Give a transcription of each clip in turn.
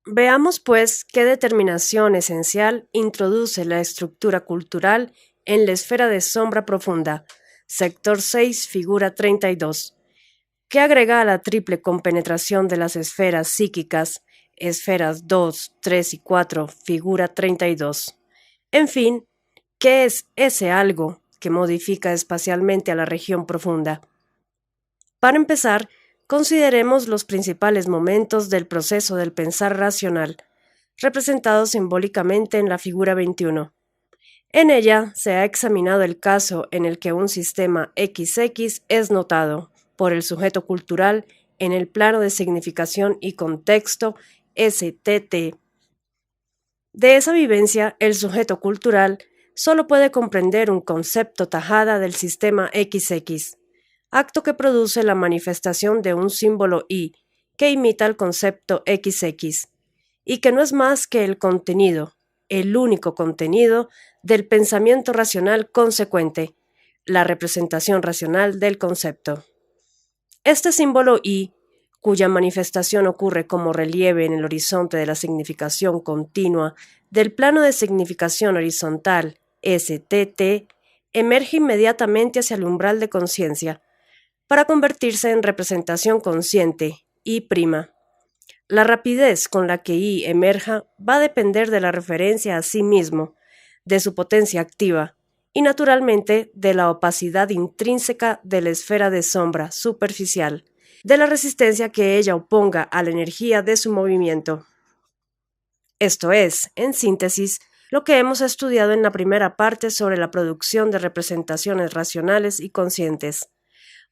Veamos, pues, qué determinación esencial introduce la estructura cultural en la esfera de sombra profunda, sector 6, figura 32, que agrega a la triple compenetración de las esferas psíquicas, esferas 2, 3 y 4, figura 32. En fin, ¿qué es ese algo que modifica espacialmente a la región profunda? Para empezar, consideremos los principales momentos del proceso del pensar racional, representados simbólicamente en la figura 21. En ella se ha examinado el caso en el que un sistema XX es notado por el sujeto cultural en el plano de significación y contexto STT. De esa vivencia, el sujeto cultural solo puede comprender un concepto tajada del sistema XX, acto que produce la manifestación de un símbolo I que imita el concepto XX, y que no es más que el contenido, el único contenido del pensamiento racional consecuente, la representación racional del concepto. Este símbolo I, cuya manifestación ocurre como relieve en el horizonte de la significación continua del plano de significación horizontal STT, emerge inmediatamente hacia el umbral de conciencia, para convertirse en representación consciente, I'. La rapidez con la que I emerja va a depender de la referencia a sí mismo, de su potencia activa y, naturalmente, de la opacidad intrínseca de la esfera de sombra superficial, de la resistencia que ella oponga a la energía de su movimiento. Esto es, en síntesis, lo que hemos estudiado en la primera parte sobre la producción de representaciones racionales y conscientes.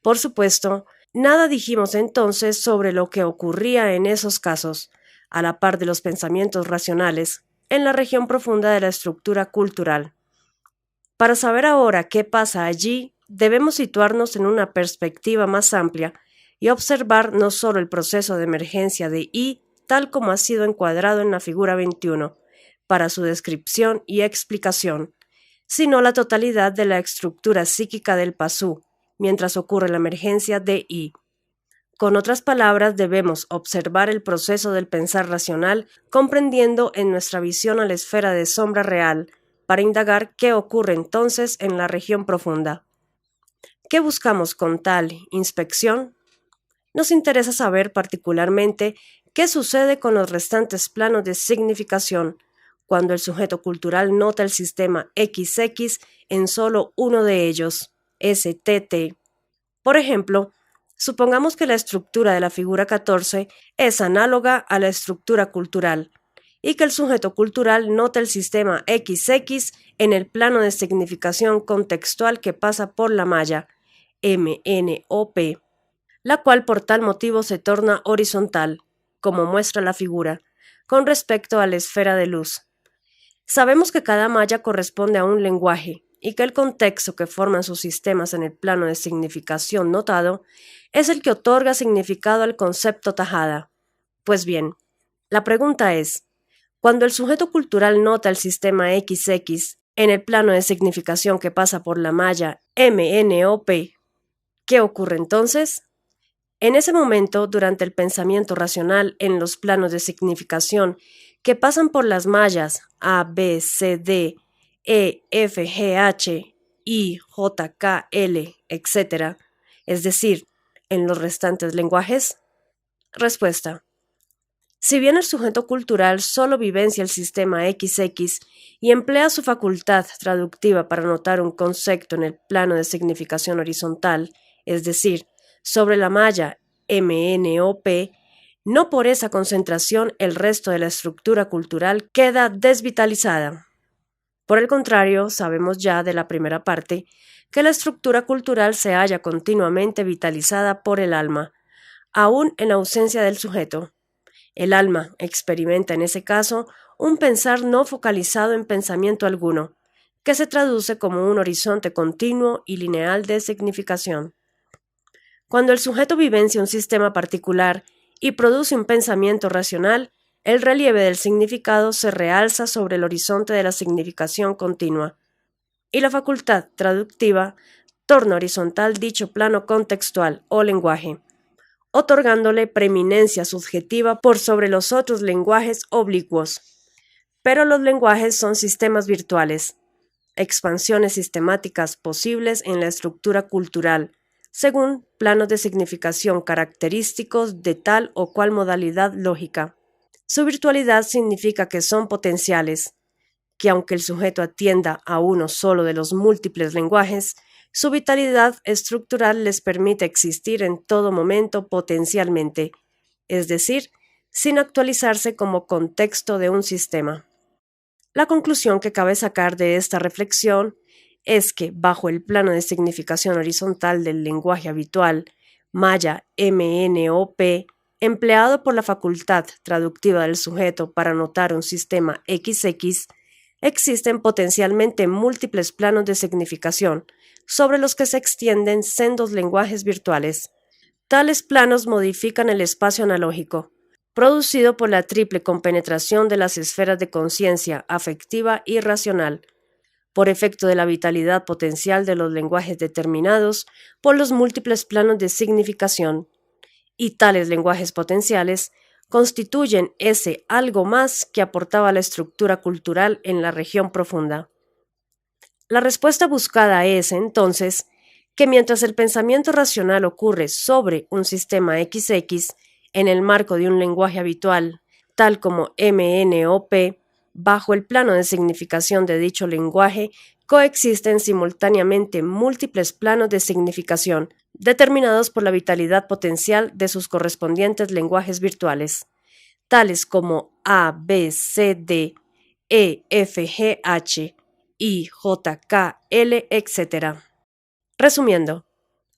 Por supuesto, nada dijimos entonces sobre lo que ocurría en esos casos, a la par de los pensamientos racionales, en la región profunda de la estructura cultural. Para saber ahora qué pasa allí, debemos situarnos en una perspectiva más amplia y observar no solo el proceso de emergencia de I tal como ha sido encuadrado en la figura 21, para su descripción y explicación, sino la totalidad de la estructura psíquica del pasú, mientras ocurre la emergencia de I. Con otras palabras, debemos observar el proceso del pensar racional, comprendiendo en nuestra visión a la esfera de sombra real, para indagar qué ocurre entonces en la región profunda. ¿Qué buscamos con tal inspección? Nos interesa saber particularmente qué sucede con los restantes planos de significación, cuando el sujeto cultural nota el sistema XX en solo uno de ellos, STT. Por ejemplo, supongamos que la estructura de la figura 14 es análoga a la estructura cultural y que el sujeto cultural nota el sistema XX en el plano de significación contextual que pasa por la malla MNOP, la cual por tal motivo se torna horizontal, como muestra la figura, con respecto a la esfera de luz. Sabemos que cada malla corresponde a un lenguaje y que el contexto que forman sus sistemas en el plano de significación notado es el que otorga significado al concepto tajada. Pues bien, la pregunta es, cuando el sujeto cultural nota el sistema XX en el plano de significación que pasa por la malla MNOP, ¿qué ocurre entonces? En ese momento, durante el pensamiento racional en los planos de significación que pasan por las mallas A, B, C, D, E, F, G, H, I, J, K, L, etc., es decir, en los restantes lenguajes? Respuesta. Si bien el sujeto cultural solo vivencia el sistema XX y emplea su facultad traductiva para notar un concepto en el plano de significación horizontal, es decir, sobre la malla MNOP, no por esa concentración el resto de la estructura cultural queda desvitalizada. Por el contrario, sabemos ya de la primera parte que la estructura cultural se halla continuamente vitalizada por el alma, aún en ausencia del sujeto. El alma experimenta en ese caso un pensar no focalizado en pensamiento alguno, que se traduce como un horizonte continuo y lineal de significación. Cuando el sujeto vivencia un sistema particular y produce un pensamiento racional, el relieve del significado se realza sobre el horizonte de la significación continua, y la facultad traductiva torna horizontal dicho plano contextual o lenguaje, otorgándole preeminencia subjetiva por sobre los otros lenguajes oblicuos. Pero los lenguajes son sistemas virtuales, expansiones sistemáticas posibles en la estructura cultural, según planos de significación característicos de tal o cual modalidad lógica. Su virtualidad significa que son potenciales, que aunque el sujeto atienda a uno solo de los múltiples lenguajes, su vitalidad estructural les permite existir en todo momento potencialmente, es decir, sin actualizarse como contexto de un sistema. La conclusión que cabe sacar de esta reflexión es que, bajo el plano de significación horizontal del lenguaje habitual, maya MNOP, empleado por la facultad traductiva del sujeto para notar un sistema XX, existen potencialmente múltiples planos de significación, sobre los que se extienden sendos lenguajes virtuales. Tales planos modifican el espacio analógico, producido por la triple compenetración de las esferas de conciencia afectiva y racional, por efecto de la vitalidad potencial de los lenguajes determinados por los múltiples planos de significación, y tales lenguajes potenciales constituyen ese algo más que aportaba la estructura cultural en la región profunda. La respuesta buscada es, entonces, que mientras el pensamiento racional ocurre sobre un sistema XX en el marco de un lenguaje habitual, tal como MNOP, bajo el plano de significación de dicho lenguaje coexisten simultáneamente múltiples planos de significación, determinados por la vitalidad potencial de sus correspondientes lenguajes virtuales, tales como A, B, C, D, E, F, G, H, I, J, K, L, etc. Resumiendo,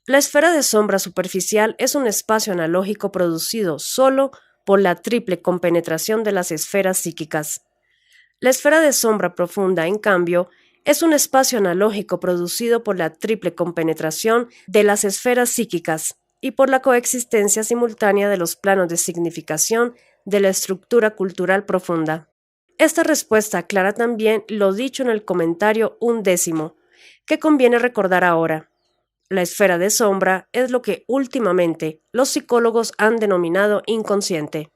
la esfera de sombra superficial es un espacio analógico producido solo por la triple compenetración de las esferas psíquicas. La esfera de sombra profunda, en cambio, es un espacio analógico producido por la triple compenetración de las esferas psíquicas y por la coexistencia simultánea de los planos de significación de la estructura cultural profunda. Esta respuesta aclara también lo dicho en el comentario 11, que conviene recordar ahora. La esfera de sombra es lo que últimamente los psicólogos han denominado inconsciente.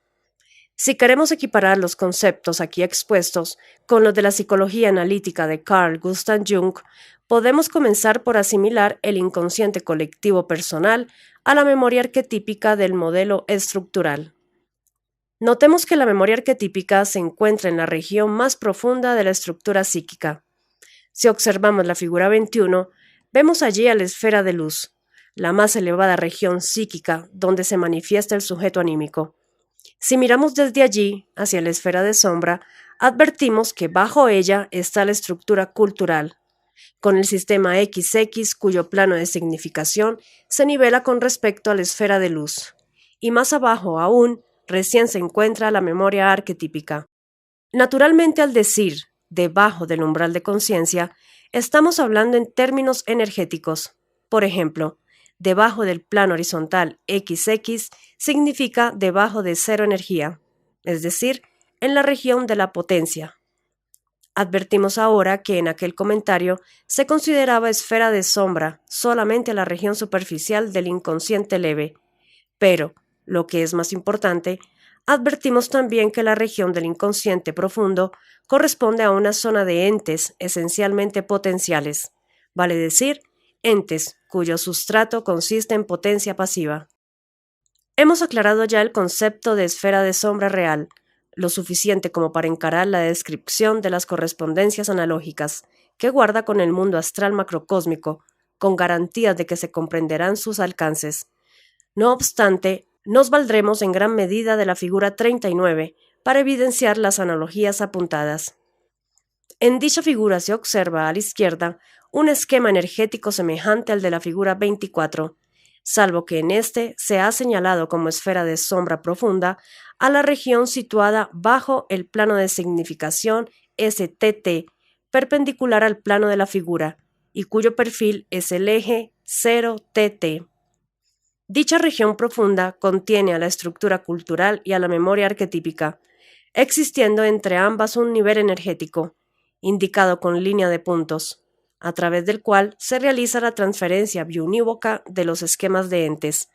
Si queremos equiparar los conceptos aquí expuestos con los de la psicología analítica de Carl Gustav Jung, podemos comenzar por asimilar el inconsciente colectivo personal a la memoria arquetípica del modelo estructural. Notemos que la memoria arquetípica se encuentra en la región más profunda de la estructura psíquica. Si observamos la figura 21, vemos allí a la esfera de luz, la más elevada región psíquica donde se manifiesta el sujeto anímico. Si miramos desde allí, hacia la esfera de sombra, advertimos que bajo ella está la estructura cultural, con el sistema XX cuyo plano de significación se nivela con respecto a la esfera de luz, y más abajo aún recién se encuentra la memoria arquetípica. Naturalmente, al decir debajo del umbral de conciencia, estamos hablando en términos energéticos. Por ejemplo, debajo del plano horizontal XX significa debajo de cero energía, es decir, en la región de la potencia. Advertimos ahora que en aquel comentario se consideraba esfera de sombra solamente la región superficial del inconsciente leve, pero, lo que es más importante, advertimos también que la región del inconsciente profundo corresponde a una zona de entes esencialmente potenciales, vale decir, entes cuyo sustrato consiste en potencia pasiva. Hemos aclarado ya el concepto de esfera de sombra real, lo suficiente como para encarar la descripción de las correspondencias analógicas que guarda con el mundo astral macrocósmico, con garantías de que se comprenderán sus alcances. No obstante, nos valdremos en gran medida de la figura 39 para evidenciar las analogías apuntadas. En dicha figura se observa a la izquierda un esquema energético semejante al de la figura 24, salvo que en este se ha señalado como esfera de sombra profunda a la región situada bajo el plano de significación STT, perpendicular al plano de la figura, y cuyo perfil es el eje 0TT. Dicha región profunda contiene a la estructura cultural y a la memoria arquetípica, existiendo entre ambas un nivel energético, indicado con línea de puntos, a través del cual se realiza la transferencia biunívoca de los esquemas de entes.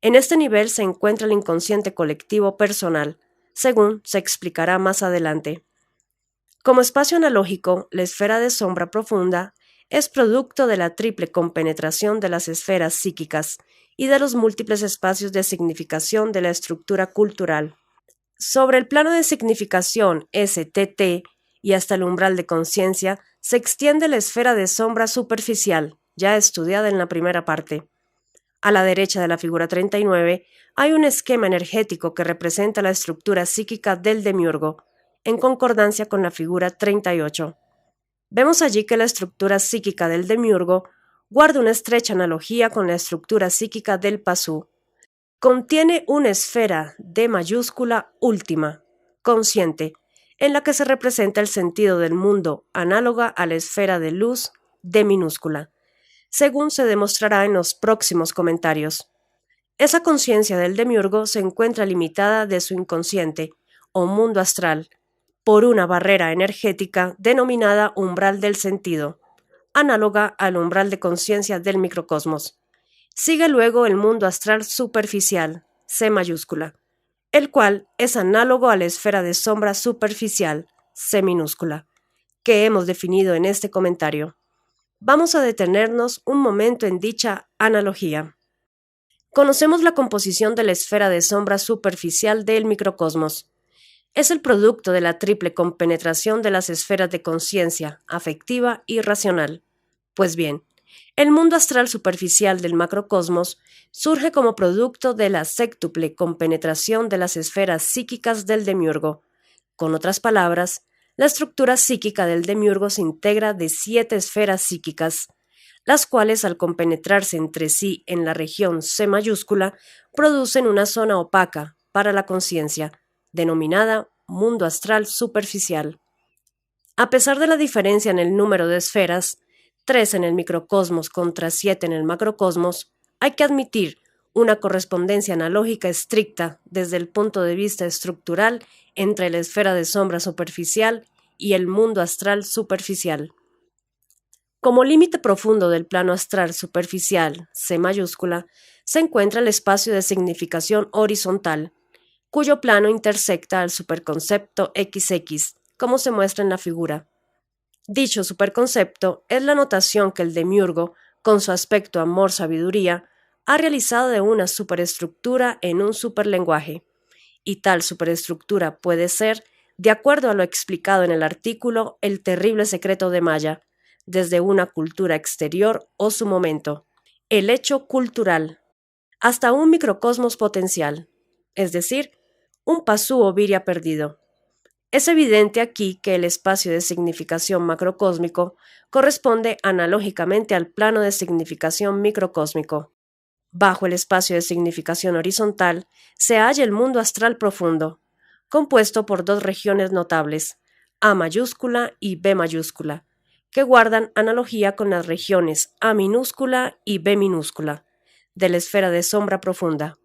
En este nivel se encuentra el inconsciente colectivo personal, según se explicará más adelante. Como espacio analógico, la esfera de sombra profunda es producto de la triple compenetración de las esferas psíquicas y de los múltiples espacios de significación de la estructura cultural. Sobre el plano de significación STT y hasta el umbral de conciencia se extiende la esfera de sombra superficial, ya estudiada en la primera parte. A la derecha de la figura 39 hay un esquema energético que representa la estructura psíquica del demiurgo, en concordancia con la figura 38. Vemos allí que la estructura psíquica del demiurgo guarda una estrecha analogía con la estructura psíquica del pasú. Contiene una esfera D mayúscula última, consciente, en la que se representa el sentido del mundo análoga a la esfera de luz D minúscula, según se demostrará en los próximos comentarios. Esa conciencia del demiurgo se encuentra limitada de su inconsciente, o mundo astral, por una barrera energética denominada umbral del sentido, análoga al umbral de conciencia del microcosmos. Sigue luego el mundo astral superficial, C mayúscula, el cual es análogo a la esfera de sombra superficial, C minúscula, que hemos definido en este comentario. Vamos a detenernos un momento en dicha analogía. Conocemos la composición de la esfera de sombra superficial del microcosmos. Es el producto de la triple compenetración de las esferas de conciencia, afectiva y racional. Pues bien, el mundo astral superficial del macrocosmos surge como producto de la séptuple compenetración de las esferas psíquicas del demiurgo. Con otras palabras, la estructura psíquica del demiurgo se integra de 7 esferas psíquicas, las cuales al compenetrarse entre sí en la región C mayúscula producen una zona opaca para la conciencia, denominada mundo astral superficial. A pesar de la diferencia en el número de esferas, 3 en el microcosmos contra 7 en el macrocosmos, hay que admitir una correspondencia analógica estricta desde el punto de vista estructural entre la esfera de sombra superficial y el mundo astral superficial. Como límite profundo del plano astral superficial, C mayúscula, se encuentra el espacio de significación horizontal, cuyo plano intersecta al superconcepto XX, como se muestra en la figura. Dicho superconcepto es la notación que el demiurgo, con su aspecto amor-sabiduría, ha realizado de una superestructura en un superlenguaje, y tal superestructura puede ser, de acuerdo a lo explicado en el artículo El terrible secreto de Maya, desde una cultura exterior o su momento, el hecho cultural, hasta un microcosmos potencial, es decir, un pasú o viria perdido. Es evidente aquí que el espacio de significación macrocósmico corresponde analógicamente al plano de significación microcósmico. Bajo el espacio de significación horizontal se halla el mundo astral profundo, compuesto por 2 regiones notables, A mayúscula y B mayúscula, que guardan analogía con las regiones A minúscula y B minúscula de la esfera de sombra profunda.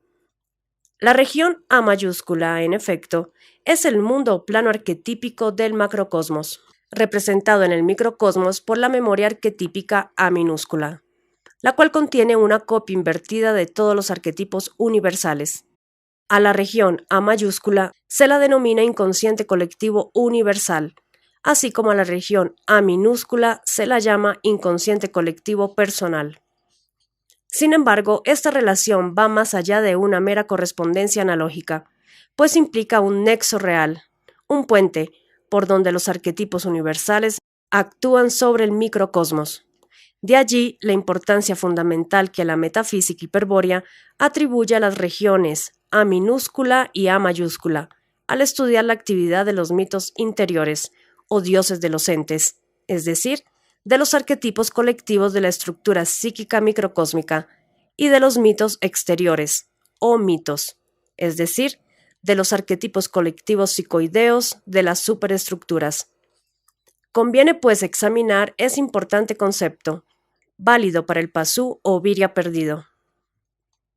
La región A mayúscula, en efecto, es el mundo o plano arquetípico del macrocosmos, representado en el microcosmos por la memoria arquetípica A minúscula, la cual contiene una copia invertida de todos los arquetipos universales. A la región A mayúscula se la denomina inconsciente colectivo universal, así como a la región A minúscula se la llama inconsciente colectivo personal. Sin embargo, esta relación va más allá de una mera correspondencia analógica, pues implica un nexo real, un puente, por donde los arquetipos universales actúan sobre el microcosmos. De allí la importancia fundamental que la metafísica hiperbórea atribuye a las regiones A minúscula y A mayúscula, al estudiar la actividad de los mitos interiores, o dioses de los entes, es decir, de los arquetipos colectivos de la estructura psíquica microcósmica, y de los mitos exteriores, o mitos, es decir, de los arquetipos colectivos psicoideos de las superestructuras. Conviene pues examinar ese importante concepto, válido para el pasú o viria perdido.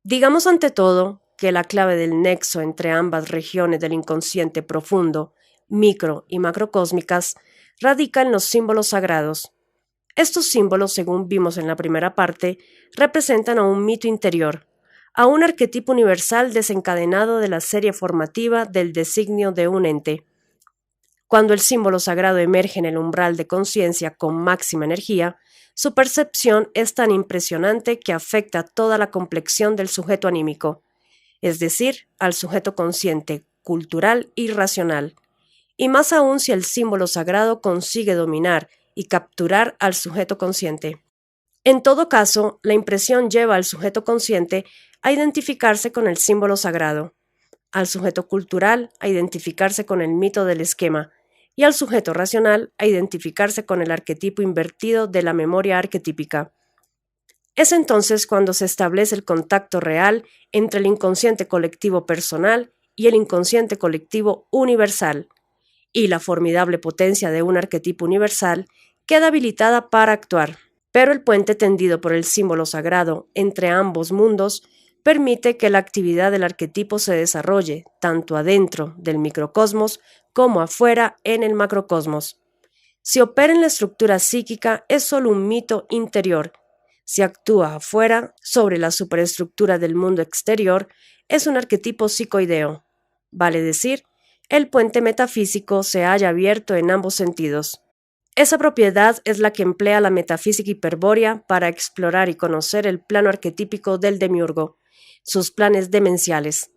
Digamos ante todo que la clave del nexo entre ambas regiones del inconsciente profundo, micro y macrocósmicas, radica en los símbolos sagrados. Estos símbolos, según vimos en la primera parte, representan a un mito interior, a un arquetipo universal desencadenado de la serie formativa del designio de un ente. Cuando el símbolo sagrado emerge en el umbral de conciencia con máxima energía, su percepción es tan impresionante que afecta toda la complexión del sujeto anímico, es decir, al sujeto consciente, cultural y racional, y más aún si el símbolo sagrado consigue dominar y capturar al sujeto consciente. En todo caso, la impresión lleva al sujeto consciente a identificarse con el símbolo sagrado, al sujeto cultural a identificarse con el mito del esquema, y al sujeto racional a identificarse con el arquetipo invertido de la memoria arquetípica. Es entonces cuando se establece el contacto real entre el inconsciente colectivo personal y el inconsciente colectivo universal, y la formidable potencia de un arquetipo universal queda habilitada para actuar. Pero el puente tendido por el símbolo sagrado entre ambos mundos permite que la actividad del arquetipo se desarrolle tanto adentro del microcosmos como afuera en el macrocosmos. Si opera en la estructura psíquica es solo un mito interior. Si actúa afuera, sobre la superestructura del mundo exterior, es un arquetipo psicoideo. Vale decir, el puente metafísico se halla abierto en ambos sentidos. Esa propiedad es la que emplea la metafísica hiperbórea para explorar y conocer el plano arquetípico del demiurgo, sus planes demenciales.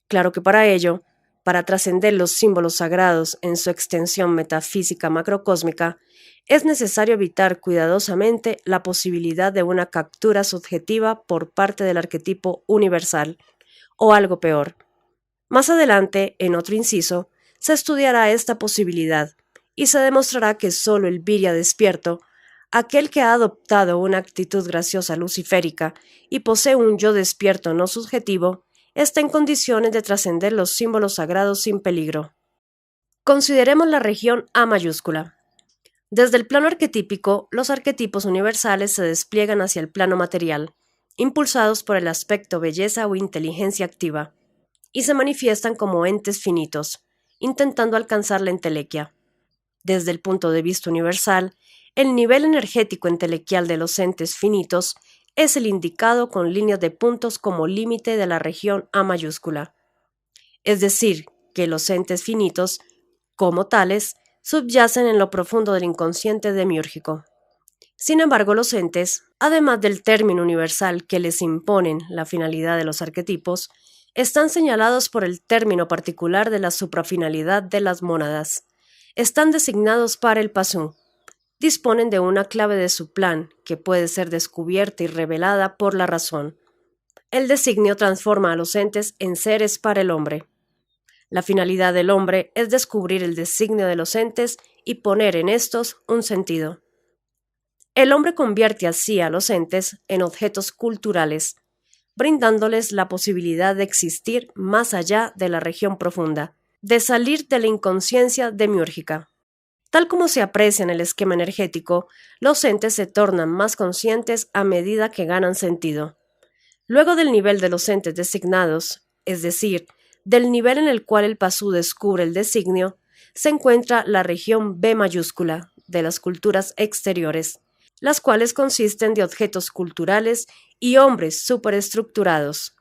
Claro que para ello, para trascender los símbolos sagrados en su extensión metafísica macrocósmica, es necesario evitar cuidadosamente la posibilidad de una captura subjetiva por parte del arquetipo universal, o algo peor. Más adelante, en otro inciso, se estudiará esta posibilidad, y se demostrará que solo el Viria despierto, aquel que ha adoptado una actitud graciosa luciférica y posee un yo despierto no subjetivo, está en condiciones de trascender los símbolos sagrados sin peligro. Consideremos la región A mayúscula. Desde el plano arquetípico, los arquetipos universales se despliegan hacia el plano material, impulsados por el aspecto belleza o inteligencia activa, y se manifiestan como entes finitos, intentando alcanzar la entelequia. Desde el punto de vista universal, el nivel energético entelequial de los entes finitos es el indicado con líneas de puntos como límite de la región A mayúscula. Es decir, que los entes finitos, como tales, subyacen en lo profundo del inconsciente demiúrgico. Sin embargo, los entes, además del término universal que les imponen la finalidad de los arquetipos, están señalados por el término particular de la suprafinalidad de las mónadas. Están designados para el pasú. Disponen de una clave de su plan, que puede ser descubierta y revelada por la razón. El designio transforma a los entes en seres para el hombre. La finalidad del hombre es descubrir el designio de los entes y poner en estos un sentido. El hombre convierte así a los entes en objetos culturales, brindándoles la posibilidad de existir más allá de la región profunda, de salir de la inconsciencia demiúrgica. Tal como se aprecia en el esquema energético, los entes se tornan más conscientes a medida que ganan sentido. Luego del nivel de los entes designados, es decir, del nivel en el cual el pasú descubre el designio, se encuentra la región B mayúscula de las culturas exteriores, las cuales consisten de objetos culturales y hombres superestructurados.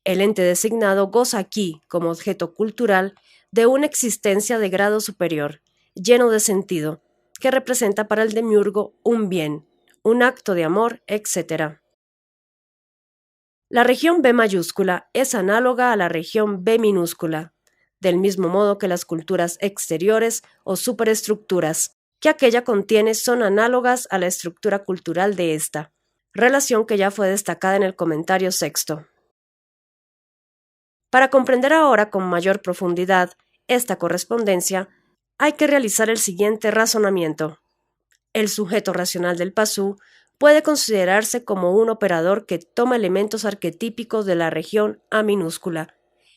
El ente designado goza aquí, como objeto cultural, de una existencia de grado superior, lleno de sentido, que representa para el demiurgo un bien, un acto de amor, etc. La región B mayúscula es análoga a la región B minúscula, del mismo modo que las culturas exteriores o superestructuras que aquella contiene son análogas a la estructura cultural de esta, relación que ya fue destacada en el comentario sexto. Para comprender ahora con mayor profundidad esta correspondencia, hay que realizar el siguiente razonamiento. El sujeto racional del pasú puede considerarse como un operador que toma elementos arquetípicos de la región A minúscula,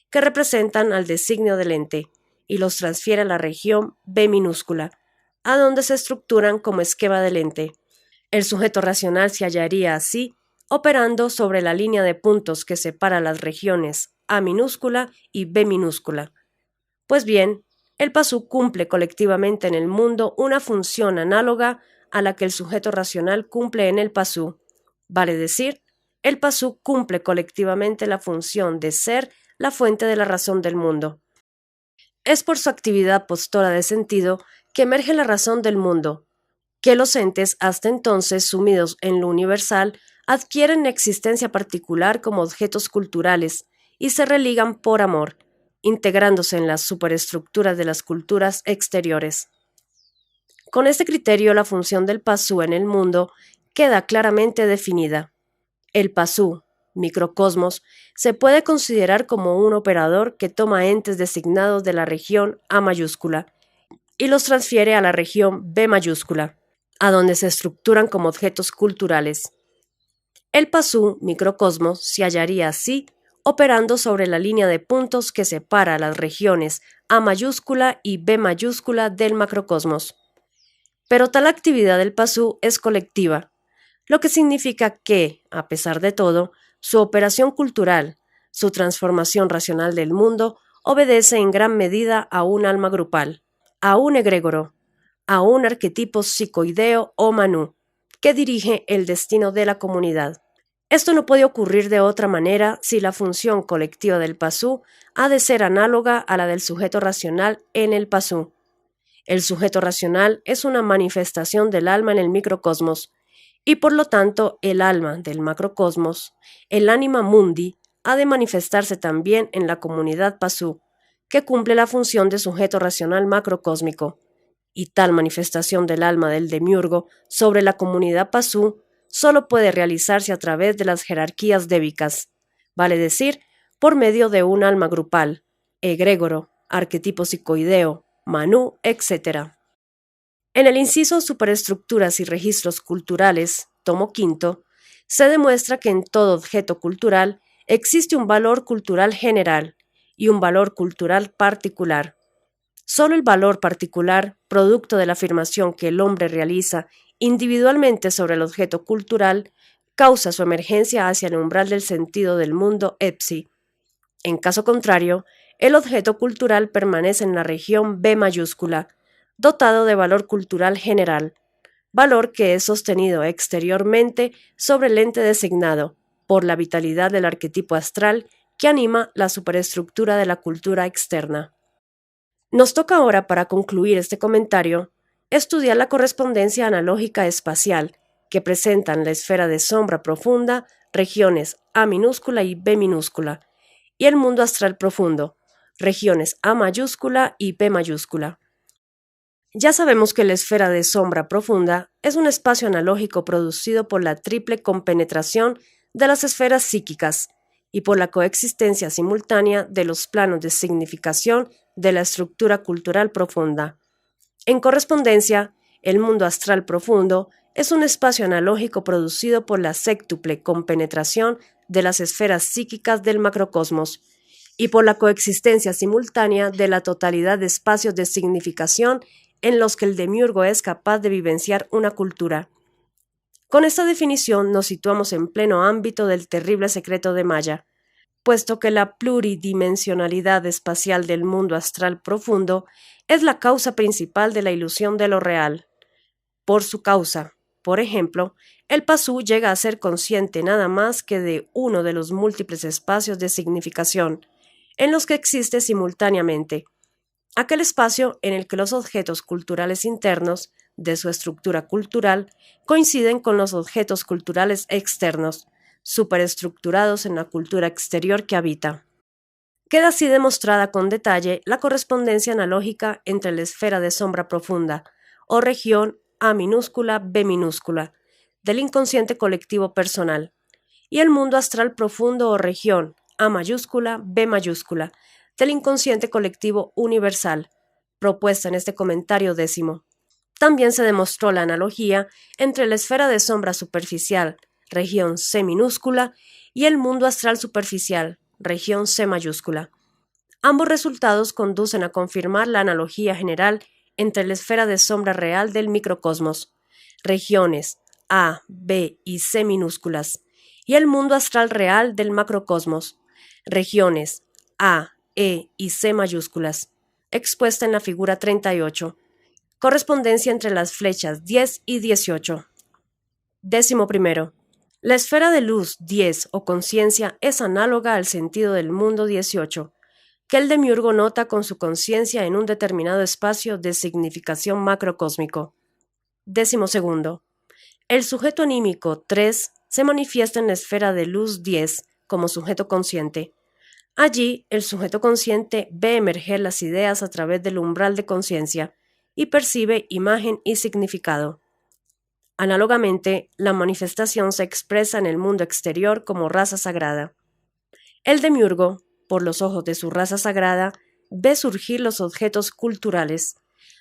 que representan al designio del ente, y los transfiere a la región B minúscula, a donde se estructuran como esquema del ente. El sujeto racional se hallaría así operando sobre la línea de puntos que separa las regiones A minúscula y B minúscula. Pues bien, el pasú cumple colectivamente en el mundo una función análoga a la que el sujeto racional cumple en el pasú, vale decir, el Pasú cumple colectivamente la función de ser la fuente de la razón del mundo. Es por su actividad postora de sentido que emerge la razón del mundo, que los entes hasta entonces sumidos en lo universal adquieren existencia particular como objetos culturales y se religan por amor, integrándose en las superestructuras de las culturas exteriores. Con este criterio, la función del Pasú en el mundo queda claramente definida. El Pasú, microcosmos, se puede considerar como un operador que toma entes designados de la región A mayúscula y los transfiere a la región B mayúscula, a donde se estructuran como objetos culturales. El Pasú, microcosmos, se hallaría así operando sobre la línea de puntos que separa las regiones A mayúscula y B mayúscula del macrocosmos. Pero tal actividad del Pasú es colectiva, lo que significa que, a pesar de todo, su operación cultural, su transformación racional del mundo, obedece en gran medida a un alma grupal, a un egregoro, a un arquetipo psicoideo o manú, que dirige el destino de la comunidad. Esto no puede ocurrir de otra manera si la función colectiva del Pasú ha de ser análoga a la del sujeto racional en el Pasú. El sujeto racional es una manifestación del alma en el microcosmos, y por lo tanto el alma del macrocosmos, el anima mundi, ha de manifestarse también en la comunidad Pasú, que cumple la función de sujeto racional macrocósmico. Y tal manifestación del alma del demiurgo sobre la comunidad Pasú solo puede realizarse a través de las jerarquías débicas, vale decir, por medio de un alma grupal, egregoro, arquetipo psicoideo, manú, etc. En el inciso Superestructuras y registros culturales, tomo quinto, se demuestra que en todo objeto cultural existe un valor cultural general y un valor cultural particular. Solo el valor particular, producto de la afirmación que el hombre realiza individualmente sobre el objeto cultural, causa su emergencia hacia el umbral del sentido del mundo epsi. En caso contrario, el objeto cultural permanece en la región B mayúscula, dotado de valor cultural general, valor que es sostenido exteriormente sobre el ente designado por la vitalidad del arquetipo astral que anima la superestructura de la cultura externa. Nos toca ahora, para concluir este comentario, estudiar la correspondencia analógica espacial que presentan la esfera de sombra profunda, regiones A minúscula y B minúscula, y el mundo astral profundo, regiones A mayúscula y B mayúscula. Ya sabemos que la esfera de sombra profunda es un espacio analógico producido por la triple compenetración de las esferas psíquicas y por la coexistencia simultánea de los planos de significación de la estructura cultural profunda. En correspondencia, el mundo astral profundo es un espacio analógico producido por la séctuple compenetración de las esferas psíquicas del macrocosmos y por la coexistencia simultánea de la totalidad de espacios de significación en los que el demiurgo es capaz de vivenciar una cultura. Con esta definición nos situamos en pleno ámbito del terrible secreto de Maya, puesto que la pluridimensionalidad espacial del mundo astral profundo es la causa principal de la ilusión de lo real. Por su causa, por ejemplo, el Pasú llega a ser consciente nada más que de uno de los múltiples espacios de significación en los que existe simultáneamente, aquel espacio en el que los objetos culturales internos de su estructura cultural coinciden con los objetos culturales externos, superestructurados en la cultura exterior que habita. Queda así demostrada con detalle la correspondencia analógica entre la esfera de sombra profunda, o región A minúscula, B minúscula, del inconsciente colectivo personal, y el mundo astral profundo o región A mayúscula, B mayúscula, del inconsciente colectivo universal, propuesta en este comentario 10º. También se demostró la analogía entre la esfera de sombra superficial, región C minúscula, y el mundo astral superficial, región C mayúscula. Ambos resultados conducen a confirmar la analogía general entre la esfera de sombra real del microcosmos, regiones A, B y C minúsculas, y el mundo astral real del macrocosmos, regiones A, E y C mayúsculas, expuesta en la figura 38. Correspondencia entre las flechas 10 y 18. 11. La esfera de luz 10 o conciencia es análoga al sentido del mundo 18, que el demiurgo nota con su conciencia en un determinado espacio de significación macrocósmico. 12. El sujeto anímico 3 se manifiesta en la esfera de luz 10 como sujeto consciente. Allí, el sujeto consciente ve emerger las ideas a través del umbral de conciencia y percibe imagen y significado. Análogamente, la manifestación se expresa en el mundo exterior como raza sagrada. El demiurgo, por los ojos de su raza sagrada, ve surgir los objetos culturales,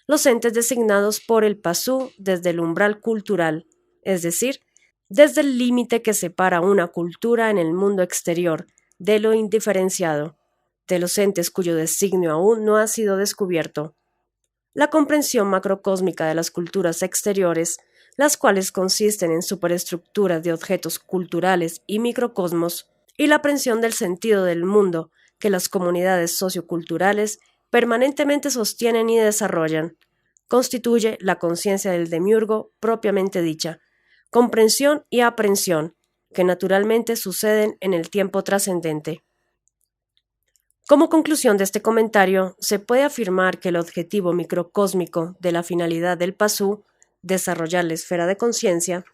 los entes designados por el pasú desde el umbral cultural, es decir, desde el límite que separa una cultura en el mundo exterior de lo indiferenciado, de los entes cuyo designio aún no ha sido descubierto. La comprensión macrocósmica de las culturas exteriores, las cuales consisten en superestructuras de objetos culturales y microcosmos, y la aprehensión del sentido del mundo que las comunidades socioculturales permanentemente sostienen y desarrollan, constituye la conciencia del demiurgo propiamente dicha, comprensión y aprehensión, que naturalmente suceden en el tiempo trascendente. Como conclusión de este comentario, se puede afirmar que el objetivo microcósmico de la finalidad del pasú, desarrollar la esfera de conciencia,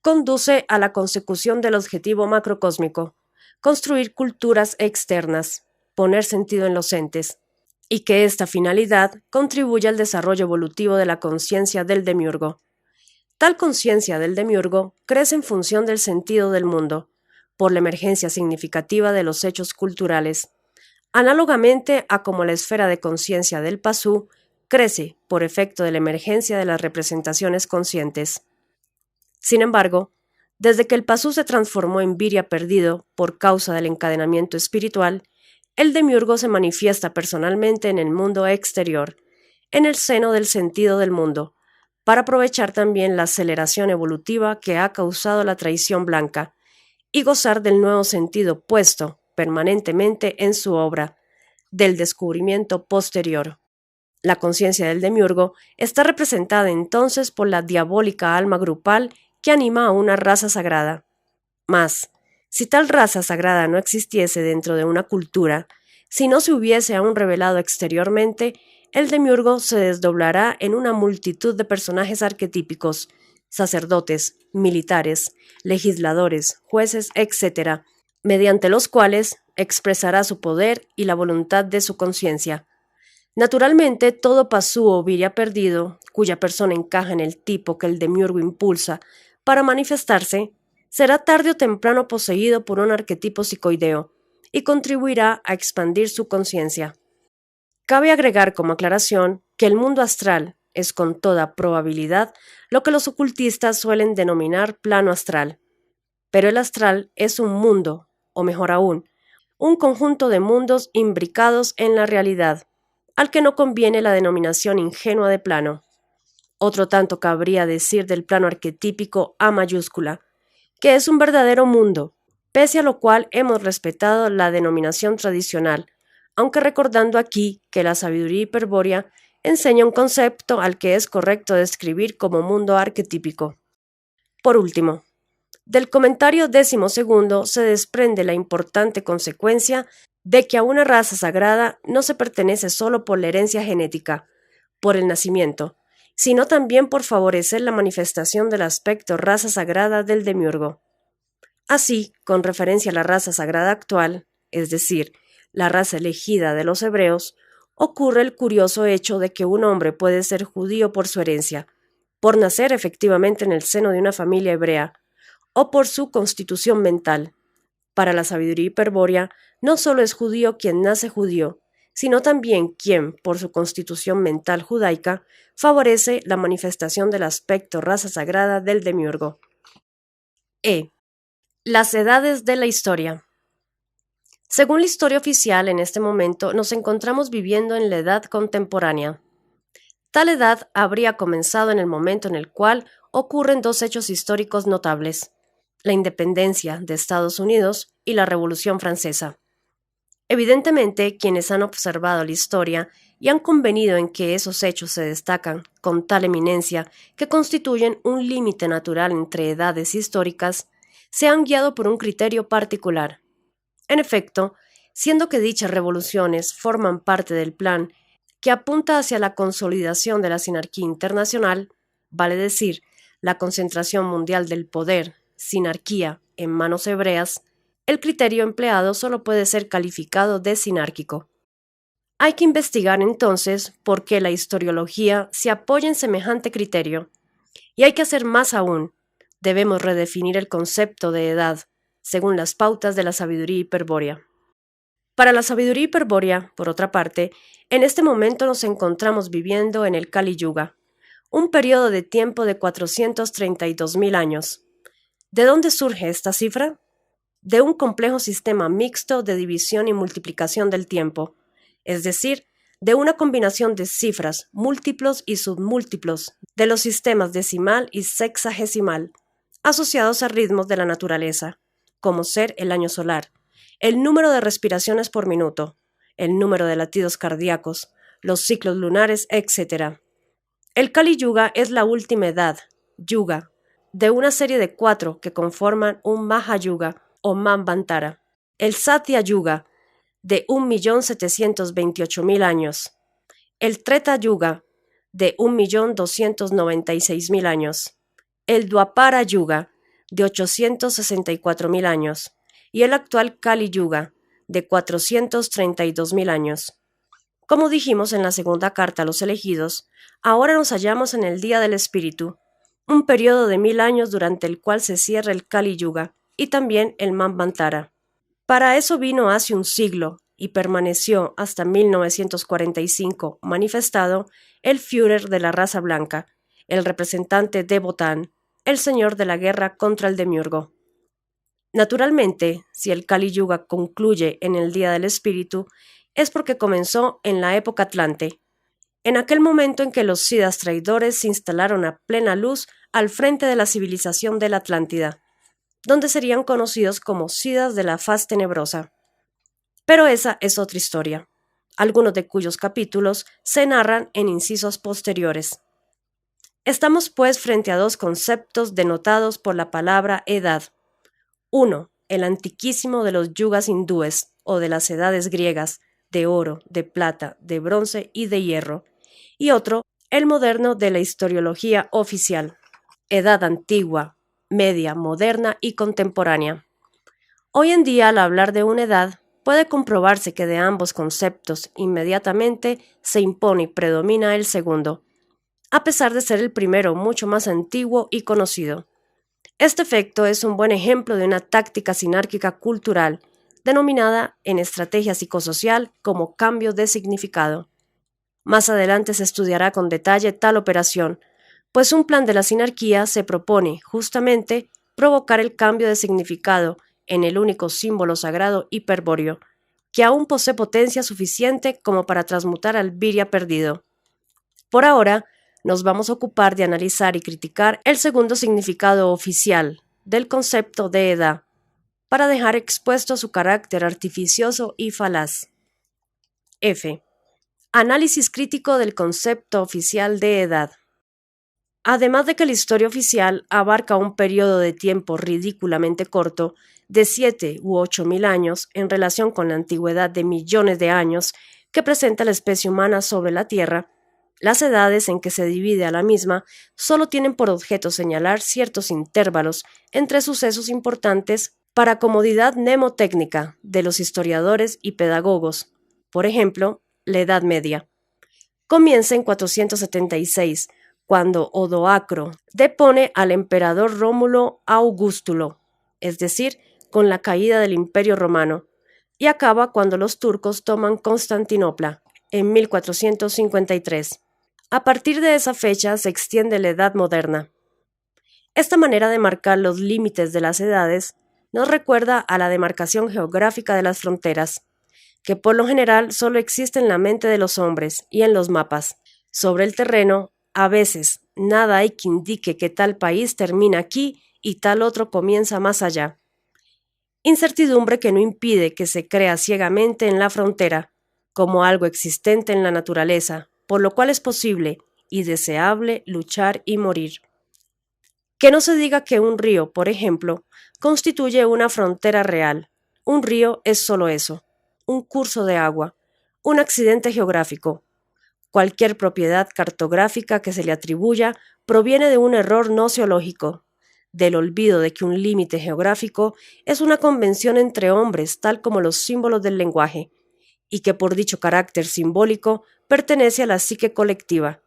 conduce a la consecución del objetivo macrocósmico, construir culturas externas, poner sentido en los entes, y que esta finalidad contribuye al desarrollo evolutivo de la conciencia del demiurgo. Tal conciencia del demiurgo crece en función del sentido del mundo, por la emergencia significativa de los hechos culturales, análogamente a como la esfera de conciencia del pasú crece por efecto de la emergencia de las representaciones conscientes. Sin embargo, desde que el pasú se transformó en viria perdido por causa del encadenamiento espiritual, el demiurgo se manifiesta personalmente en el mundo exterior, en el seno del sentido del mundo, para aprovechar también la aceleración evolutiva que ha causado la traición blanca y gozar del nuevo sentido puesto permanentemente en su obra, del descubrimiento posterior. La conciencia del demiurgo está representada entonces por la diabólica alma grupal que anima a una raza sagrada. Mas, si tal raza sagrada no existiese dentro de una cultura, si no se hubiese aún revelado exteriormente, el demiurgo se desdoblará en una multitud de personajes arquetípicos, sacerdotes, militares, legisladores, jueces, etc., mediante los cuales expresará su poder y la voluntad de su conciencia. Naturalmente, todo pasú o viria perdido, cuya persona encaja en el tipo que el demiurgo impulsa para manifestarse, será tarde o temprano poseído por un arquetipo psicoideo y contribuirá a expandir su conciencia. Cabe agregar como aclaración que el mundo astral es con toda probabilidad lo que los ocultistas suelen denominar plano astral, pero el astral es un mundo, o mejor aún, un conjunto de mundos imbricados en la realidad, al que no conviene la denominación ingenua de plano. Otro tanto cabría decir del plano arquetípico A mayúscula, que es un verdadero mundo, pese a lo cual hemos respetado la denominación tradicional, aunque recordando aquí que la sabiduría hiperbórea enseña un concepto al que es correcto describir como mundo arquetípico. Por último, del comentario 12º se desprende la importante consecuencia de que a una raza sagrada no se pertenece solo por la herencia genética, por el nacimiento, sino también por favorecer la manifestación del aspecto raza sagrada del demiurgo. Así, con referencia a la raza sagrada actual, es decir, la raza elegida de los hebreos, ocurre el curioso hecho de que un hombre puede ser judío por su herencia, por nacer efectivamente en el seno de una familia hebrea, o por su constitución mental. Para la sabiduría hiperbórea, no solo es judío quien nace judío, sino también quien, por su constitución mental judaica, favorece la manifestación del aspecto raza sagrada del demiurgo. Las edades de la historia. Según la historia oficial, en este momento nos encontramos viviendo en la edad contemporánea. Tal edad habría comenzado en el momento en el cual ocurren dos hechos históricos notables: la independencia de Estados Unidos y la Revolución Francesa. Evidentemente, quienes han observado la historia y han convenido en que esos hechos se destacan con tal eminencia que constituyen un límite natural entre edades históricas, se han guiado por un criterio particular. En efecto, siendo que dichas revoluciones forman parte del plan que apunta hacia la consolidación de la sinarquía internacional, vale decir, la concentración mundial del poder, sinarquía, en manos hebreas, el criterio empleado solo puede ser calificado de sinárquico. Hay que investigar entonces por qué la historiología se apoya en semejante criterio. Y hay que hacer más aún. Debemos redefinir el concepto de edad, según las pautas de la sabiduría hiperbórea. Para la sabiduría hiperbórea, por otra parte, en este momento nos encontramos viviendo en el Kali Yuga, un periodo de tiempo de 432.000 años. ¿De dónde surge esta cifra? De un complejo sistema mixto de división y multiplicación del tiempo, es decir, de una combinación de cifras, múltiplos y submúltiplos de los sistemas decimal y sexagesimal, asociados a ritmos de la naturaleza, como ser el año solar, el número de respiraciones por minuto, el número de latidos cardíacos, los ciclos lunares, etc. El Kali Yuga es la última edad, yuga, de una serie de 4 que conforman un Mahayuga o Manvantara. El Satya Yuga, de 1.728.000 años. El Treta Yuga, de 1.296.000 años. El Dwapara Yuga, de 864.000 años. Y el actual Kali Yuga, de 432.000 años. Como dijimos en la segunda carta a los elegidos, ahora nos hallamos en el Día del Espíritu, un periodo de 1.000 años durante el cual se cierra el Kali Yuga y también el Manvantara. Para eso vino hace un siglo y permaneció hasta 1945 manifestado el Führer de la raza blanca, el representante de Botán, el señor de la guerra contra el demiurgo. Naturalmente, si el Kali Yuga concluye en el Día del Espíritu, es porque comenzó en la época Atlante, en aquel momento en que los Siddhas traidores se instalaron a plena luz al frente de la civilización de la Atlántida, donde serían conocidos como Siddhas de la faz tenebrosa. Pero esa es otra historia, algunos de cuyos capítulos se narran en incisos posteriores. Estamos pues frente a dos conceptos denotados por la palabra edad. Uno, el antiquísimo de los yugas hindúes o de las edades griegas, de oro, de plata, de bronce y de hierro, y otro, el moderno de la historiología oficial, edad antigua, media, moderna y contemporánea. Hoy en día, al hablar de una edad, puede comprobarse que de ambos conceptos inmediatamente se impone y predomina el segundo, a pesar de ser el primero mucho más antiguo y conocido. Este efecto es un buen ejemplo de una táctica sinárquica cultural, denominada en estrategia psicosocial como cambio de significado. Más adelante se estudiará con detalle tal operación, pues un plan de la sinarquía se propone, justamente, provocar el cambio de significado en el único símbolo sagrado hiperbóreo, que aún posee potencia suficiente como para transmutar al Virya perdido. Por ahora, nos vamos a ocupar de analizar y criticar el segundo significado oficial del concepto de edad, para dejar expuesto su carácter artificioso y falaz. F. Análisis crítico del concepto oficial de edad. Además de que la historia oficial abarca un periodo de tiempo ridículamente corto, de 7 u 8.000 años, en relación con la antigüedad de millones de años que presenta la especie humana sobre la Tierra, las edades en que se divide a la misma solo tienen por objeto señalar ciertos intervalos entre sucesos importantes para comodidad mnemotécnica de los historiadores y pedagogos. Por ejemplo, la Edad Media. Comienza en 476, cuando Odoacro depone al emperador Rómulo Augustulo, es decir, con la caída del Imperio Romano, y acaba cuando los turcos toman Constantinopla, en 1453. A partir de esa fecha se extiende la Edad Moderna. Esta manera de marcar los límites de las edades nos recuerda a la demarcación geográfica de las fronteras, que por lo general solo existe en la mente de los hombres y en los mapas. Sobre el terreno, a veces, nada hay que indique que tal país termina aquí y tal otro comienza más allá. Incertidumbre que no impide que se crea ciegamente en la frontera, como algo existente en la naturaleza, por lo cual es posible y deseable luchar y morir. Que no se diga que un río, por ejemplo, constituye una frontera real. Un río es solo eso, un curso de agua, un accidente geográfico. Cualquier propiedad cartográfica que se le atribuya proviene de un error nociológico, del olvido de que un límite geográfico es una convención entre hombres tal como los símbolos del lenguaje, y que por dicho carácter simbólico pertenece a la psique colectiva,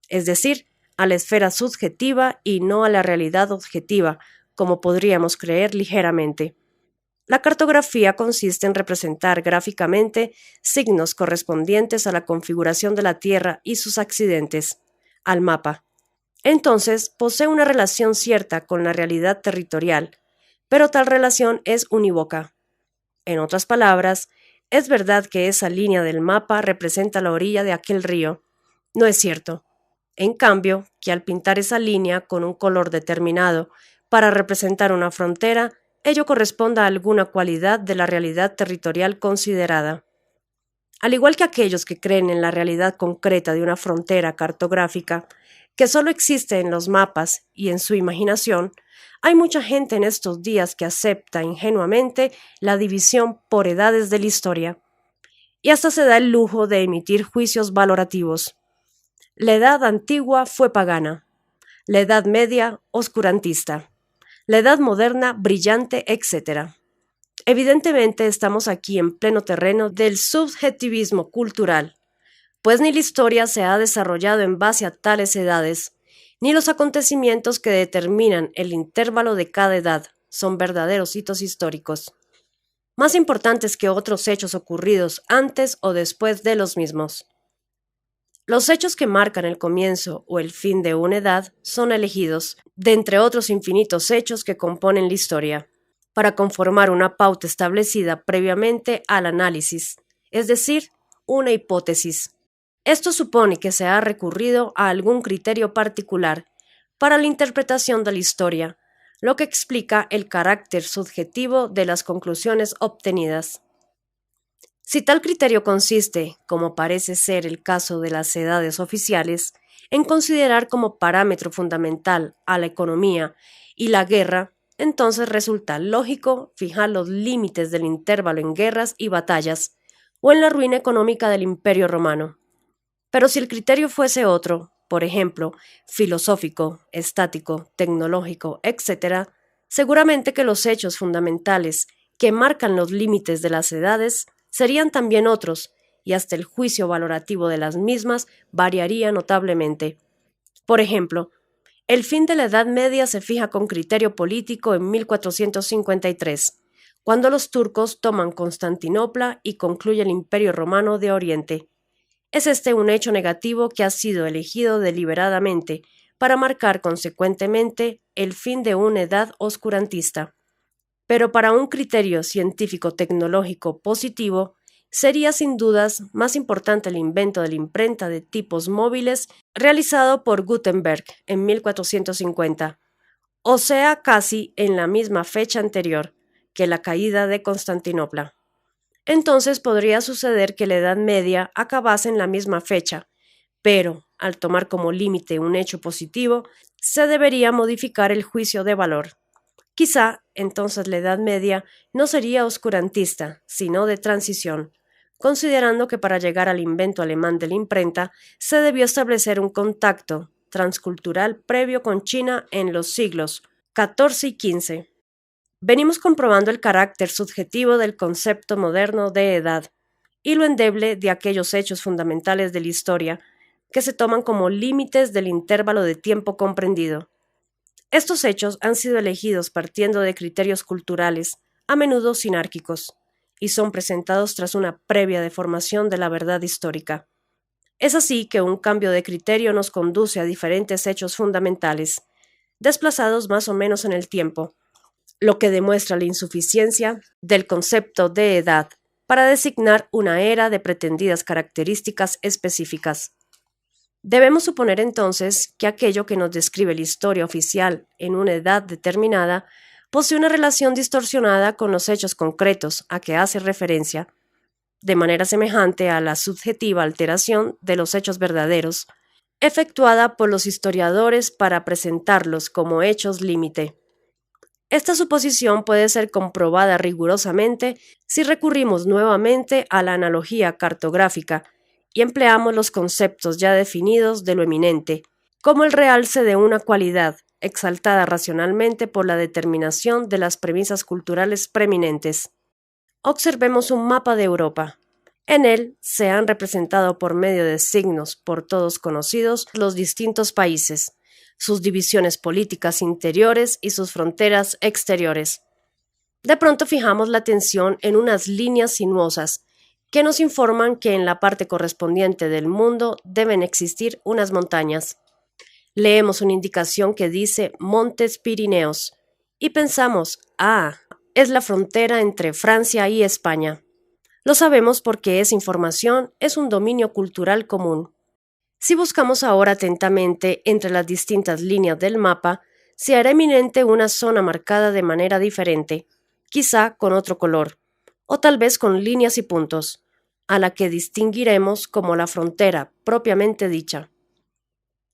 es decir, a la esfera subjetiva y no a la realidad objetiva, como podríamos creer ligeramente. La cartografía consiste en representar gráficamente signos correspondientes a la configuración de la Tierra y sus accidentes, al mapa. Entonces, posee una relación cierta con la realidad territorial, pero tal relación es unívoca. En otras palabras, es verdad que esa línea del mapa representa la orilla de aquel río. No es cierto. En cambio, que al pintar esa línea con un color determinado para representar una frontera, ello corresponda a alguna cualidad de la realidad territorial considerada. Al igual que aquellos que creen en la realidad concreta de una frontera cartográfica, que solo existe en los mapas y en su imaginación, hay mucha gente en estos días que acepta ingenuamente la división por edades de la historia, y hasta se da el lujo de emitir juicios valorativos. La edad antigua fue pagana, la edad media oscurantista, la edad moderna brillante, etc. Evidentemente estamos aquí en pleno terreno del subjetivismo cultural, pues ni la historia se ha desarrollado en base a tales edades, ni los acontecimientos que determinan el intervalo de cada edad son verdaderos hitos históricos, más importantes que otros hechos ocurridos antes o después de los mismos. Los hechos que marcan el comienzo o el fin de una edad son elegidos, de entre otros infinitos hechos que componen la historia, para conformar una pauta establecida previamente al análisis, es decir, una hipótesis. Esto supone que se ha recurrido a algún criterio particular para la interpretación de la historia, lo que explica el carácter subjetivo de las conclusiones obtenidas. Si tal criterio consiste, como parece ser el caso de las edades oficiales, en considerar como parámetro fundamental a la economía y la guerra, entonces resulta lógico fijar los límites del intervalo en guerras y batallas, o en la ruina económica del Imperio Romano. Pero si el criterio fuese otro, por ejemplo, filosófico, estático, tecnológico, etc., seguramente que los hechos fundamentales que marcan los límites de las edades serían también otros, y hasta el juicio valorativo de las mismas variaría notablemente. Por ejemplo, el fin de la Edad Media se fija con criterio político en 1453, cuando los turcos toman Constantinopla y concluye el Imperio Romano de Oriente. Es este un hecho negativo que ha sido elegido deliberadamente para marcar consecuentemente el fin de una edad oscurantista. Pero para un criterio científico-tecnológico positivo, sería sin dudas más importante el invento de la imprenta de tipos móviles realizado por Gutenberg en 1450, o sea, casi en la misma fecha anterior que la caída de Constantinopla. Entonces podría suceder que la Edad Media acabase en la misma fecha, pero, al tomar como límite un hecho positivo, se debería modificar el juicio de valor. Quizá, entonces, la Edad Media no sería oscurantista, sino de transición, considerando que para llegar al invento alemán de la imprenta se debió establecer un contacto transcultural previo con China en los siglos XIV y XV. Venimos comprobando el carácter subjetivo del concepto moderno de edad y lo endeble de aquellos hechos fundamentales de la historia que se toman como límites del intervalo de tiempo comprendido. Estos hechos han sido elegidos partiendo de criterios culturales, a menudo sinárquicos, y son presentados tras una previa deformación de la verdad histórica. Es así que un cambio de criterio nos conduce a diferentes hechos fundamentales, desplazados más o menos en el tiempo, lo que demuestra la insuficiencia del concepto de edad para designar una era de pretendidas características específicas. Debemos suponer entonces que aquello que nos describe la historia oficial en una edad determinada posee una relación distorsionada con los hechos concretos a que hace referencia, de manera semejante a la subjetiva alteración de los hechos verdaderos, efectuada por los historiadores para presentarlos como hechos límite. Esta suposición puede ser comprobada rigurosamente si recurrimos nuevamente a la analogía cartográfica y empleamos los conceptos ya definidos de lo eminente, como el realce de una cualidad, exaltada racionalmente por la determinación de las premisas culturales preeminentes. Observemos un mapa de Europa. En él se han representado por medio de signos por todos conocidos los distintos países, sus divisiones políticas interiores y sus fronteras exteriores. De pronto fijamos la atención en unas líneas sinuosas que nos informan que en la parte correspondiente del mundo deben existir unas montañas. Leemos una indicación que dice Montes Pirineos y pensamos, es la frontera entre Francia y España. Lo sabemos porque esa información es un dominio cultural común. Si buscamos ahora atentamente entre las distintas líneas del mapa, se hará eminente una zona marcada de manera diferente, quizá con otro color, o tal vez con líneas y puntos, a la que distinguiremos como la frontera propiamente dicha.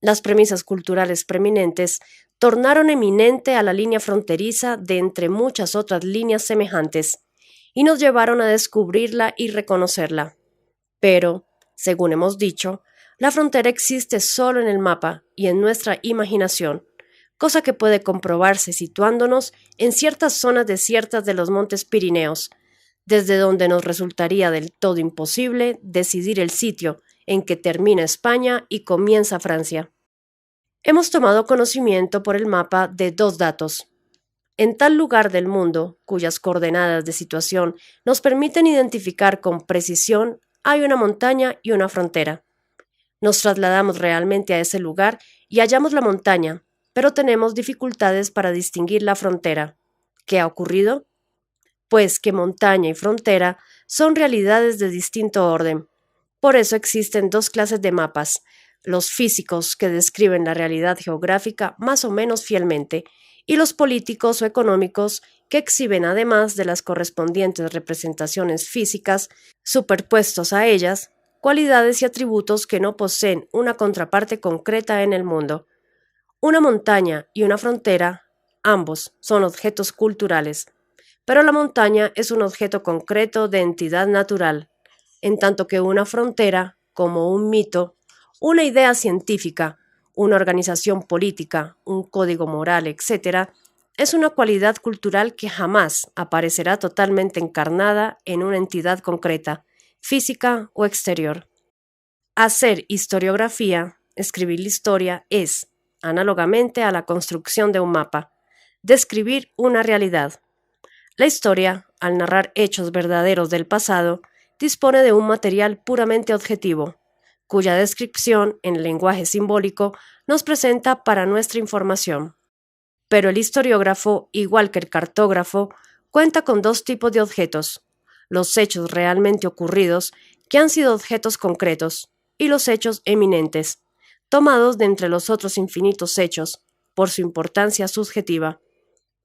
Las premisas culturales preeminentes tornaron eminente a la línea fronteriza de entre muchas otras líneas semejantes, y nos llevaron a descubrirla y reconocerla. Pero, según hemos dicho, la frontera existe solo en el mapa y en nuestra imaginación, cosa que puede comprobarse situándonos en ciertas zonas desiertas de los Montes Pirineos, desde donde nos resultaría del todo imposible decidir el sitio en que termina España y comienza Francia. Hemos tomado conocimiento por el mapa de dos datos. En tal lugar del mundo, cuyas coordenadas de situación nos permiten identificar con precisión, hay una montaña y una frontera. Nos trasladamos realmente a ese lugar y hallamos la montaña, pero tenemos dificultades para distinguir la frontera. ¿Qué ha ocurrido? Pues que montaña y frontera son realidades de distinto orden. Por eso existen dos clases de mapas, los físicos que describen la realidad geográfica más o menos fielmente, y los políticos o económicos que exhiben además de las correspondientes representaciones físicas superpuestos a ellas, cualidades y atributos que no poseen una contraparte concreta en el mundo. Una montaña y una frontera, ambos son objetos culturales, pero la montaña es un objeto concreto de entidad natural, en tanto que una frontera, como un mito, una idea científica, una organización política, un código moral, etc., es una cualidad cultural que jamás aparecerá totalmente encarnada en una entidad concreta, física o exterior. Hacer historiografía, escribir la historia, es, análogamente a la construcción de un mapa, describir una realidad. La historia, al narrar hechos verdaderos del pasado, dispone de un material puramente objetivo, cuya descripción en lenguaje simbólico nos presenta para nuestra información. Pero el historiógrafo, igual que el cartógrafo, cuenta con dos tipos de objetos: los hechos realmente ocurridos, que han sido objetos concretos, y los hechos eminentes, tomados de entre los otros infinitos hechos, por su importancia subjetiva.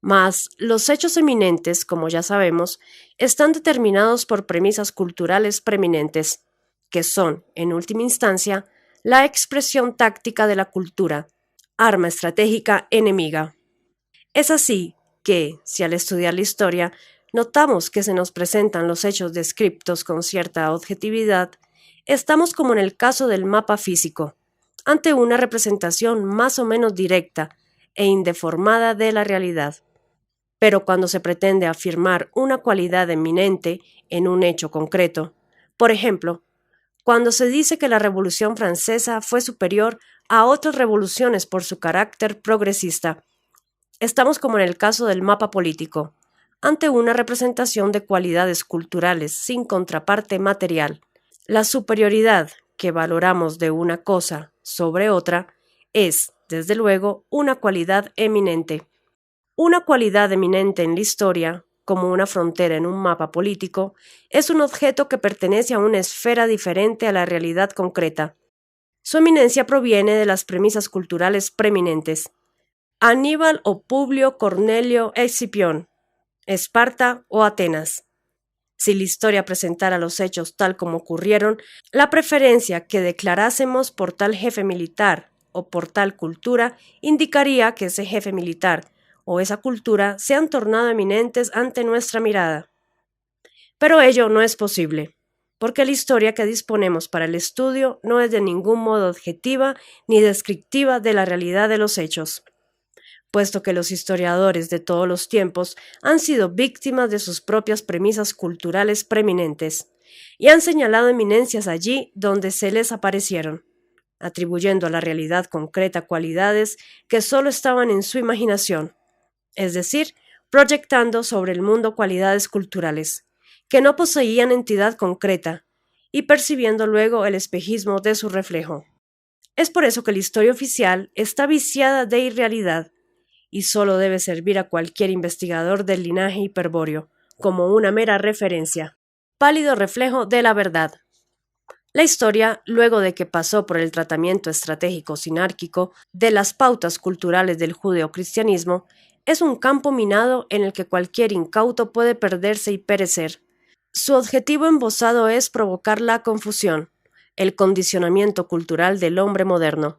Mas los hechos eminentes, como ya sabemos, están determinados por premisas culturales preeminentes, que son, en última instancia, la expresión táctica de la cultura, arma estratégica enemiga. Es así que, si al estudiar la historia notamos que se nos presentan los hechos descriptos con cierta objetividad, estamos como en el caso del mapa físico, ante una representación más o menos directa e indeformada de la realidad. Pero cuando se pretende afirmar una cualidad eminente en un hecho concreto, por ejemplo, cuando se dice que la Revolución Francesa fue superior a otras revoluciones por su carácter progresista, estamos como en el caso del mapa político, ante una representación de cualidades culturales sin contraparte material. La superioridad que valoramos de una cosa sobre otra es, desde luego, una cualidad eminente. Una cualidad eminente en la historia, como una frontera en un mapa político, es un objeto que pertenece a una esfera diferente a la realidad concreta. Su eminencia proviene de las premisas culturales preeminentes. Aníbal o Publio Cornelio Escipión, Esparta o Atenas. Si la historia presentara los hechos tal como ocurrieron, la preferencia que declarásemos por tal jefe militar o por tal cultura indicaría que ese jefe militar o esa cultura se han tornado eminentes ante nuestra mirada. Pero ello no es posible, porque la historia que disponemos para el estudio no es de ningún modo objetiva ni descriptiva de la realidad de los hechos, puesto que los historiadores de todos los tiempos han sido víctimas de sus propias premisas culturales preeminentes, y han señalado eminencias allí donde se les aparecieron, atribuyendo a la realidad concreta cualidades que solo estaban en su imaginación, es decir, proyectando sobre el mundo cualidades culturales, que no poseían entidad concreta, y percibiendo luego el espejismo de su reflejo. Es por eso que la historia oficial está viciada de irrealidad, y solo debe servir a cualquier investigador del linaje hiperbóreo, como una mera referencia, pálido reflejo de la verdad. La historia, luego de que pasó por el tratamiento estratégico sinárquico de las pautas culturales del judeocristianismo, es un campo minado en el que cualquier incauto puede perderse y perecer. Su objetivo embosado es provocar la confusión, el condicionamiento cultural del hombre moderno.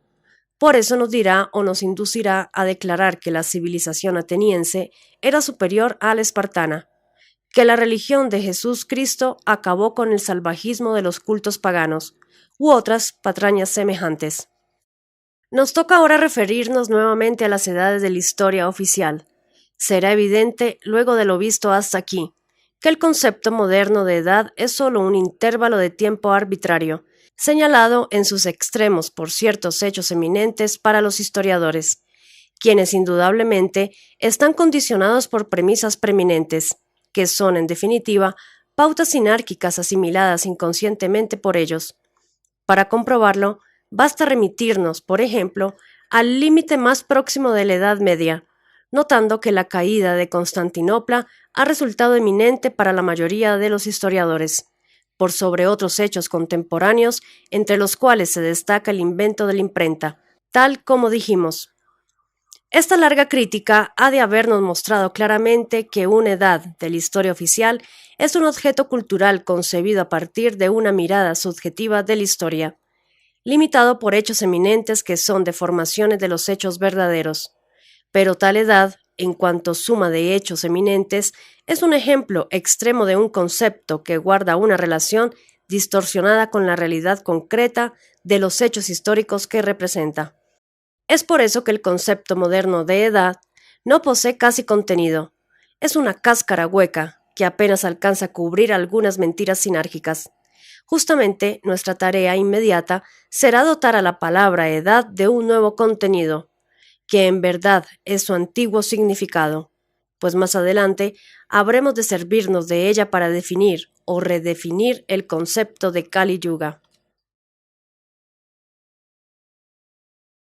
Por eso nos dirá o nos inducirá a declarar que la civilización ateniense era superior a la espartana, que la religión de Jesús Cristo acabó con el salvajismo de los cultos paganos, u otras patrañas semejantes. Nos toca ahora referirnos nuevamente a las edades de la historia oficial. Será evidente, luego de lo visto hasta aquí, que el concepto moderno de edad es sólo un intervalo de tiempo arbitrario, señalado en sus extremos por ciertos hechos eminentes para los historiadores, quienes indudablemente están condicionados por premisas preeminentes, que son, en definitiva, pautas sinárquicas asimiladas inconscientemente por ellos. Para comprobarlo, basta remitirnos, por ejemplo, al límite más próximo de la Edad Media, notando que la caída de Constantinopla ha resultado eminente para la mayoría de los historiadores, por sobre otros hechos contemporáneos, entre los cuales se destaca el invento de la imprenta, tal como dijimos. Esta larga crítica ha de habernos mostrado claramente que una edad de la historia oficial es un objeto cultural concebido a partir de una mirada subjetiva de la historia, limitado por hechos eminentes que son deformaciones de los hechos verdaderos. Pero tal edad, en cuanto suma de hechos eminentes, es un ejemplo extremo de un concepto que guarda una relación distorsionada con la realidad concreta de los hechos históricos que representa. Es por eso que el concepto moderno de edad no posee casi contenido. Es una cáscara hueca que apenas alcanza a cubrir algunas mentiras sinárgicas. Justamente nuestra tarea inmediata será dotar a la palabra edad de un nuevo contenido, que en verdad es su antiguo significado, pues más adelante habremos de servirnos de ella para definir o redefinir el concepto de Kali Yuga.